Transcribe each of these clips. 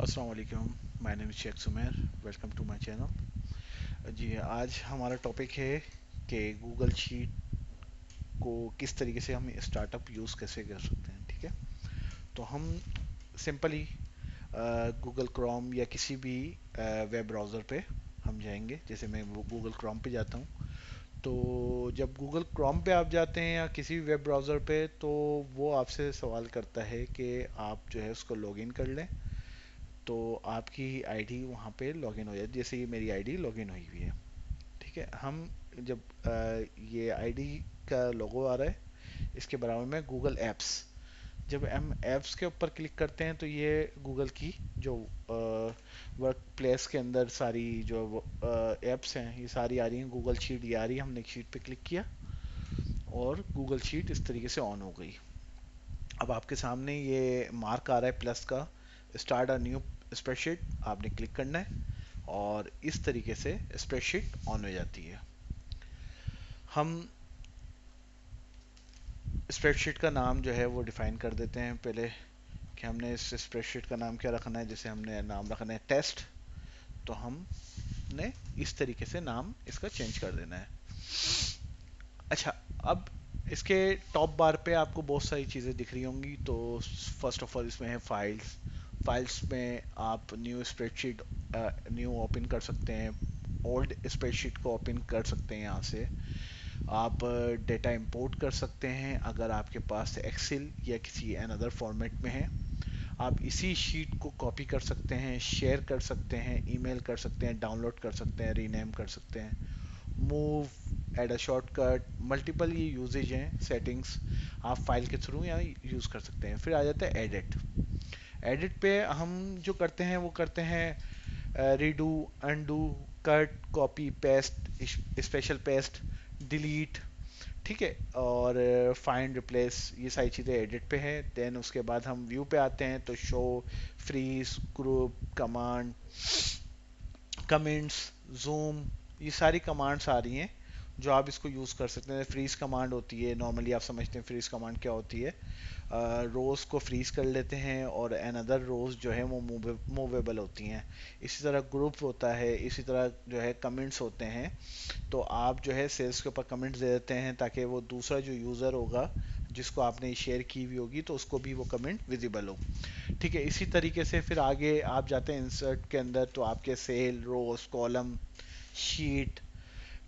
अस्सलाम वालेकुम। My name is Sheikh Sumer. Welcome to my channel. जी, आज हमारा टॉपिक है कि गूगल शीट को किस तरीके से हम स्टार्टअप यूज़ कैसे कर सकते हैं। ठीक है, तो हम सिंपली गूगल क्रोम या किसी भी वेब ब्राउज़र पे हम जाएंगे। जैसे मैं गूगल क्रोम पे जाता हूँ, तो जब गूगल क्रोम पे आप जाते हैं या किसी भी वेब ब्राउज़र पे, तो वो आपसे सवाल करता है कि आप जो है उसको लॉगिन कर लें। तो आपकी आईडी वहाँ पे लॉगिन हो जाती है, जैसे ये मेरी आईडी लॉगिन हुई हुई है। ठीक है, हम जब ये आईडी का लोगो आ रहा है, इसके बराबर में गूगल एप्स। जब हम एप्स के ऊपर क्लिक करते हैं तो ये गूगल की जो वर्क प्लेस के अंदर सारी जो एप्स हैं ये सारी आ रही हैं। गूगल शीट ये आ रही है, हमने एक शीट पे क्लिक किया और गूगल शीट इस तरीके से ऑन हो गई। अब आपके सामने ये मार्क आ रहा है प्लस का, स्टार्ट अ न्यू स्प्रेडशीट। आपने क्लिक करना है और इस तरीके से स्प्रेडशीट ऑन हो जाती है। हम स्प्रेडशीट का नाम जो है वो डिफाइन कर देते हैं पहले, कि हमने इस स्प्रेडशीट का नाम क्या रखना है। जैसे हमने नाम रखना है टेस्ट, तो हमने इस तरीके से नाम इसका चेंज कर देना है। अच्छा, अब इसके टॉप बार पे आपको बहुत सारी चीज़ें दिख रही होंगी। तो फर्स्ट ऑफ ऑल इसमें है फाइल्स। फाइल्स में आप न्यू स्प्रेडशीट न्यू ओपन कर सकते हैं, ओल्ड स्प्रेडशीट को ओपन कर सकते हैं यहाँ से। आप डेटा इंपोर्ट कर सकते हैं अगर आपके पास एक्सेल या किसी अनदर फॉर्मेट में है। आप इसी शीट को कॉपी कर सकते हैं, शेयर कर सकते हैं, ईमेल कर सकते हैं, डाउनलोड कर सकते हैं, रीनेम कर सकते हैं, move, add a shortcut, multiple ये यूजेज हैं सेटिंग्स। आप फाइल के थ्रू यहाँ यूज़ कर सकते हैं। फिर आ जाता है एडिट। एडिट पे हम जो करते हैं वो करते हैं redo, undo, cut, copy paste, special paste, delete. ठीक है, और फाइंड, रिप्लेस, ये सारी चीज़ें एडिट पे हैं। देन उसके बाद हम व्यू पे आते हैं, तो show, freeze, group, command, comments, zoom, ये सारी कमांड्स आ रही हैं जो आप इसको यूज़ कर सकते हैं। फ्रीज कमांड होती है, नॉर्मली आप समझते हैं फ्रीज कमांड क्या होती है। रोज़ को फ्रीज कर लेते हैं और अनदर रोज़ जो है वो मूवेबल होती हैं। इसी तरह ग्रुप होता है, इसी तरह जो है कमेंट्स होते हैं। तो आप जो है सेल्स के ऊपर कमेंट्स दे देते हैं ताकि वो दूसरा जो यूज़र होगा जिसको आपने शेयर की हुई होगी तो उसको भी वो कमेंट विजिबल हो। ठीक है, इसी तरीके से फिर आगे आप जाते हैं इंसर्ट के अंदर, तो आपके सेल, रोज, कॉलम, शीट।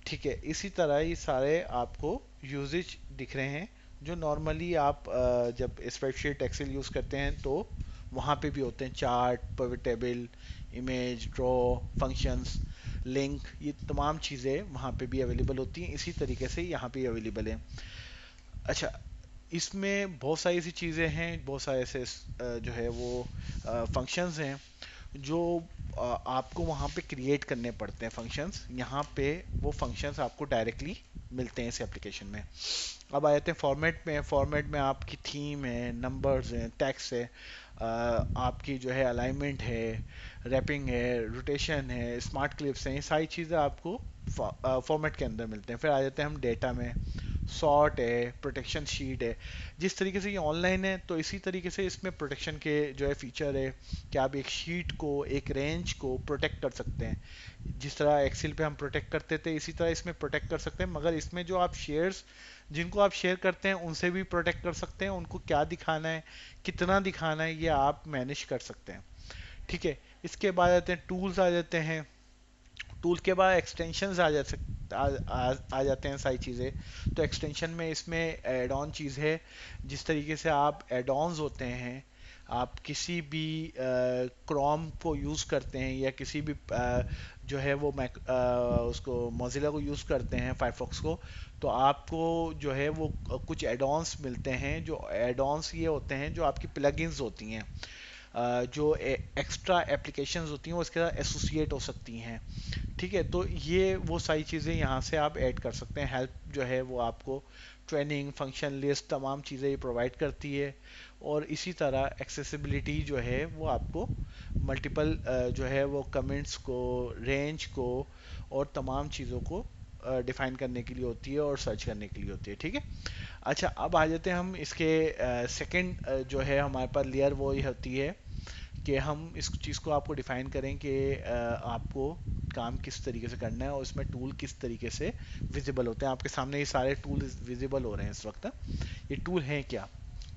ठीक है, इसी तरह ये सारे आपको यूजेज दिख रहे हैं जो नॉर्मली आप जब स्प्रेडशीट एक्सेल यूज़ करते हैं तो वहाँ पे भी होते हैं। Chart, pivot table, image, draw, functions, link, ये तमाम चीज़ें वहाँ पे भी अवेलेबल होती हैं। इसी तरीके से यहाँ पे अवेलेबल है। अच्छा, इसमें बहुत सारी ऐसी चीज़ें हैं, बहुत सारे ऐसे जो है वो फंक्शंस हैं जो आपको वहाँ पे क्रिएट करने पड़ते हैं। फंक्शंस यहाँ पे वो फंक्शंस आपको डायरेक्टली मिलते हैं इस एप्लीकेशन में। अब आ जाते हैं फॉर्मेट में। फॉर्मेट में आपकी थीम है, नंबर्स हैं, टेक्स्ट है, आपकी जो है अलाइनमेंट है, रैपिंग है, रोटेशन है, स्मार्ट क्लिप्स हैं, ये सारी चीज़ें आपको फॉर्मेट के अंदर मिलते हैं। फिर आ जाते हैं हम डेटा में। सॉर्ट है, प्रोटेक्शन शीट है। जिस तरीके से ये ऑनलाइन है तो इसी तरीके से इसमें प्रोटेक्शन के जो है फीचर है कि आप एक शीट को, एक रेंज को प्रोटेक्ट कर सकते हैं। जिस तरह एक्सेल पे हम प्रोटेक्ट करते थे इसी तरह इसमें प्रोटेक्ट कर सकते हैं, मगर इसमें जो आप शेयर्स जिनको आप शेयर करते हैं उनसे भी प्रोटेक्ट कर सकते हैं। उनको क्या दिखाना है, कितना दिखाना है, ये आप मैनेज कर सकते हैं। ठीक है, इसके बाद आते हैं टूल्स आ जाते हैं। टूल के बाद एक्सटेंशंस आ जाते हैं सारी चीज़ें। तो एक्सटेंशन में इसमें एड ऑन चीज़ है। जिस तरीके से आप एड ऑन्स होते हैं, आप किसी भी क्रोम को यूज़ करते हैं या किसी भी जो है वो मैक उसको मोज़िला को यूज़ करते हैं, फायरफॉक्स को, तो आपको जो है वो कुछ एड ऑन्स मिलते हैं। जो एड ऑन्स ये होते हैं जो आपकी प्लगइन्स होती हैं, जो एक्स्ट्रा एप्लीकेशंस होती हैं वो इसके साथ एसोसिएट हो सकती हैं। ठीक है, तो ये वो सारी चीज़ें यहाँ से आप ऐड कर सकते हैं। हेल्प जो है वो आपको ट्रेनिंग, फंक्शन लिस्ट, तमाम चीज़ें ये प्रोवाइड करती है। और इसी तरह एक्सेसिबिलिटी जो है वो आपको मल्टीपल जो है वो कमेंट्स को, रेंज को और तमाम चीज़ों को डिफाइन करने के लिए होती है और सर्च करने के लिए होती है। ठीक है, अच्छा, अब आ जाते हैं हम इसके सेकंड जो है हमारे पास लेयर वो ये होती है कि हम इस चीज़ को आपको डिफाइन करें कि आपको काम किस तरीके से करना है और इसमें टूल किस तरीके से विजिबल होते हैं। आपके सामने ये सारे टूल विजिबल हो रहे हैं इस वक्त। ये टूल हैं क्या?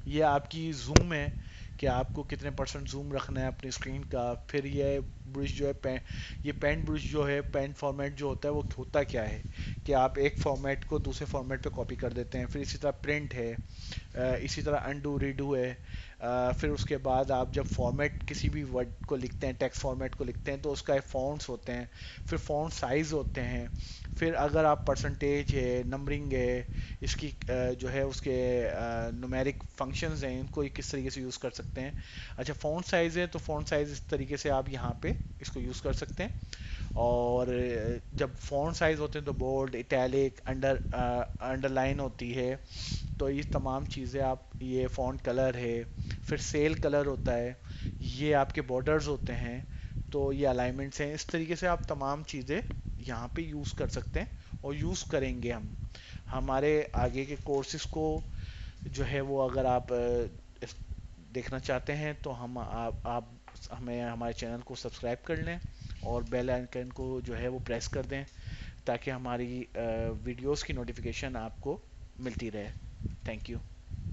ये आपकी जूम है कि आपको कितने परसेंट जूम रखना है अपनी स्क्रीन का। फिर ये ब्रश जो है ये पेंट ब्रश जो है, पेंट फॉर्मेट जो होता है वो होता क्या है कि आप एक फॉर्मेट को दूसरे फॉर्मेट पे कॉपी कर देते हैं। फिर इसी तरह प्रिंट है, इसी तरह अनडू रीडू है। फिर उसके बाद आप जब फॉर्मेट किसी भी वर्ड को लिखते हैं, टेक्स्ट फॉर्मेट को लिखते हैं, तो उसका फॉन्ट्स होते हैं। फिर फॉन्ट साइज होते हैं। फिर अगर आप परसेंटेज है, नंबरिंग है, इसकी जो है उसके न्यूमेरिक फंक्शंस हैं, इनको किस तरीके से यूज़ कर सकते हैं। अच्छा, फ़ॉन्ट साइज़ है तो फ़ॉन्ट साइज़ इस तरीके से आप यहाँ पे इसको यूज़ कर सकते हैं। और जब फ़ॉन्ट साइज़ होते हैं तो बोल्ड, इटैलिक, अंडरलाइन होती है। तो ये तमाम चीज़ें आप, ये फ़ॉन्ट कलर है, फिर सेल कलर होता है, ये आपके बॉर्डर्स होते हैं, तो ये अलाइनमेंट्स हैं। इस तरीके से आप तमाम चीज़ें यहाँ पे यूज़ कर सकते हैं और यूज़ करेंगे हम। हमारे आगे के कोर्सेज़ को जो है वो अगर आप देखना चाहते हैं तो आप हमें हमारे चैनल को सब्सक्राइब कर लें और बेल आइकन को जो है वो प्रेस कर दें, ताकि हमारी वीडियोस की नोटिफिकेशन आपको मिलती रहे। Thank you.